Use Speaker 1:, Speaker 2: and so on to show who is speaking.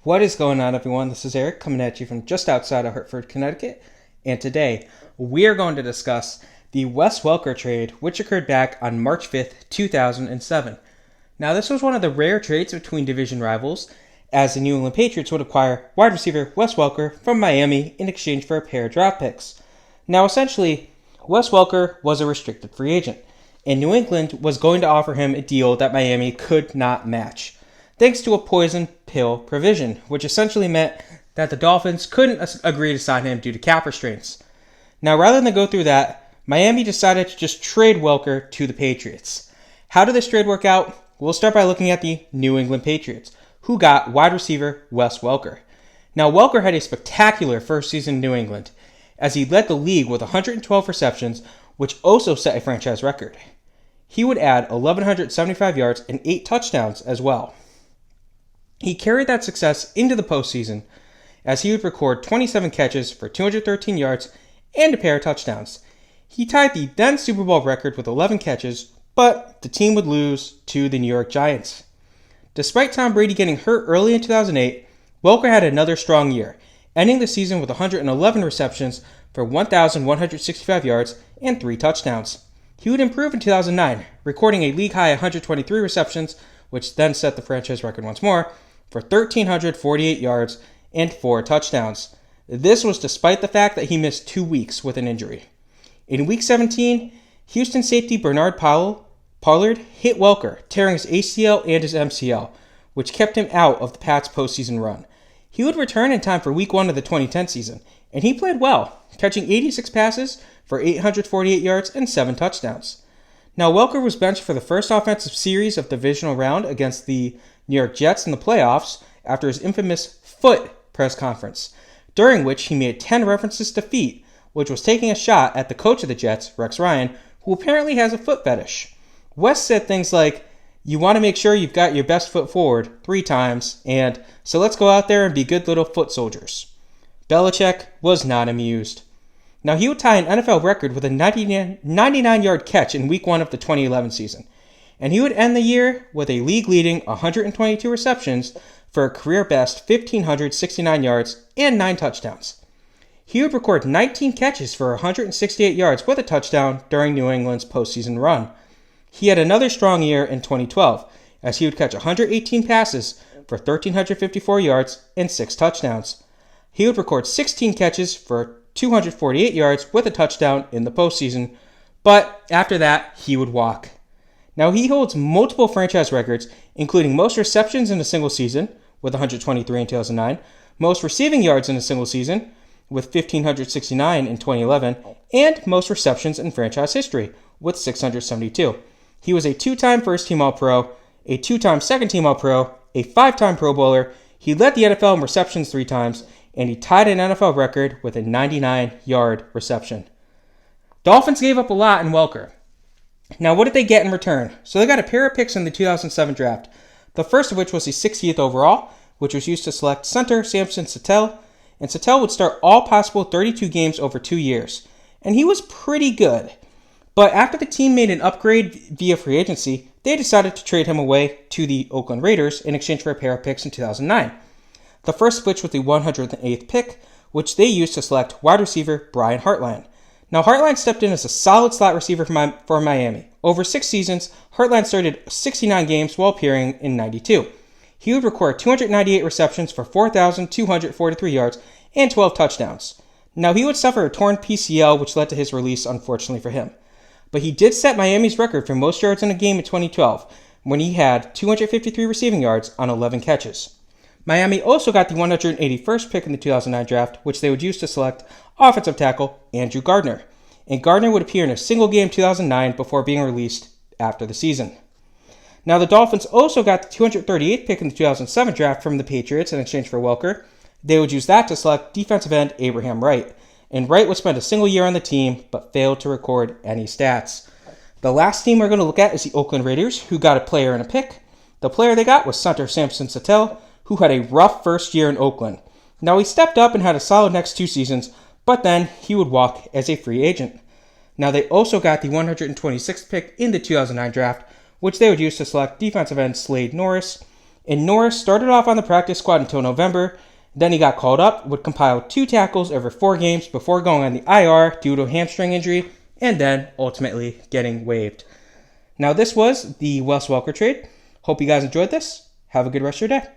Speaker 1: What is going on, everyone? This is Eric coming at you from just outside of Hartford, Connecticut. And today, we are going to discuss the Wes Welker trade, which occurred back on March 5th, 2007. Now, this was one of the rare trades between division rivals, as the New England Patriots would acquire wide receiver Wes Welker from Miami in exchange for a pair of draft picks. Now, essentially, Wes Welker was a restricted free agent, and New England was going to offer him a deal that Miami could not match, thanks to a poison pill provision, which essentially meant that the Dolphins couldn't agree to sign him due to cap restraints. Now, rather than go through that, Miami decided to just trade Welker to the Patriots. How did this trade work out? We'll start by looking at the New England Patriots, who got wide receiver Wes Welker. Now, Welker had a spectacular first season in New England, as he led the league with 112 receptions, which also set a franchise record. He would add 1,175 yards and 8 touchdowns as well. He carried that success into the postseason, as he would record 27 catches for 213 yards and a pair of touchdowns. He tied the then Super Bowl record with 11 catches, but the team would lose to the New York Giants. Despite Tom Brady getting hurt early in 2008, Welker had another strong year, ending the season with 111 receptions for 1,165 yards and 3 touchdowns. He would improve in 2009, recording a league-high 123 receptions, which then set the franchise record once more, for 1,348 yards and 4 touchdowns. This was despite the fact that he missed 2 weeks with an injury. In Week 17, Houston safety Bernard Pollard hit Welker, tearing his ACL and his MCL, which kept him out of the Pats' postseason run. He would return in time for Week 1 of the 2010 season, and he played well, catching 86 passes for 848 yards and 7 touchdowns. Now, Welker was benched for the first offensive series of the divisional round against the New York Jets in the playoffs after his infamous foot press conference, during which he made 10 references to feet, which was taking a shot at the coach of the Jets, Rex Ryan, who apparently has a foot fetish. Wes said things like, "You want to make sure you've got your best foot forward 3 times, and so let's go out there and be good little foot soldiers." Belichick was not amused. Now, he would tie an NFL record with a 99-yard catch in Week 1 of the 2011 season, and he would end the year with a league-leading 122 receptions for a career-best 1,569 yards and 9 touchdowns. He would record 19 catches for 168 yards with a touchdown during New England's postseason run. He had another strong year in 2012, as he would catch 118 passes for 1,354 yards and 6 touchdowns. He would record 16 catches for 248 yards with a touchdown in the postseason, but after that, he would walk. Now, he holds multiple franchise records, including most receptions in a single season, with 123 in 2009, most receiving yards in a single season, with 1,569 in 2011, and most receptions in franchise history, with 672. He was a 2-time first-team All-Pro, a 2-time second-team All-Pro, a 5-time Pro Bowler. He led the NFL in receptions 3 times, and he tied an NFL record with a 99-yard reception. Dolphins gave up a lot in Welker. Now, what did they get in return? So they got a pair of picks in the 2007 draft, the first of which was the 60th overall, which was used to select center Samson Sattel, and Sattel would start all possible 32 games over 2 years, and he was pretty good. But after the team made an upgrade via free agency, they decided to trade him away to the Oakland Raiders in exchange for a pair of picks in 2009. The first of which was the 108th pick, which they used to select wide receiver Brian Hartline. Now, Hartline stepped in as a solid slot receiver for Miami. Over 6 seasons, Hartline started 69 games while appearing in 92. He would record 298 receptions for 4,243 yards and 12 touchdowns. Now, he would suffer a torn PCL, which led to his release, unfortunately for him. But he did set Miami's record for most yards in a game in 2012, when he had 253 receiving yards on 11 catches. Miami also got the 181st pick in the 2009 draft, which they would use to select offensive tackle Andrew Gardner. And Gardner would appear in a single game in 2009 before being released after the season. Now, the Dolphins also got the 238th pick in the 2007 draft from the Patriots in exchange for Welker. They would use that to select defensive end Abraham Wright. And Wright would spend a single year on the team, but failed to record any stats. The last team we're going to look at is the Oakland Raiders, who got a player and a pick. The player they got was center Samson Sattel, who had a rough first year in Oakland. Now, he stepped up and had a solid next 2 seasons, but then he would walk as a free agent. Now, they also got the 126th pick in the 2009 draft, which they would use to select defensive end Slade Norris. And Norris started off on the practice squad until November. Then he got called up, would compile 2 tackles over 4 games before going on the IR due to a hamstring injury, and then ultimately getting waived. Now this was the Wes Welker trade. Hope you guys enjoyed this. Have a good rest of your day.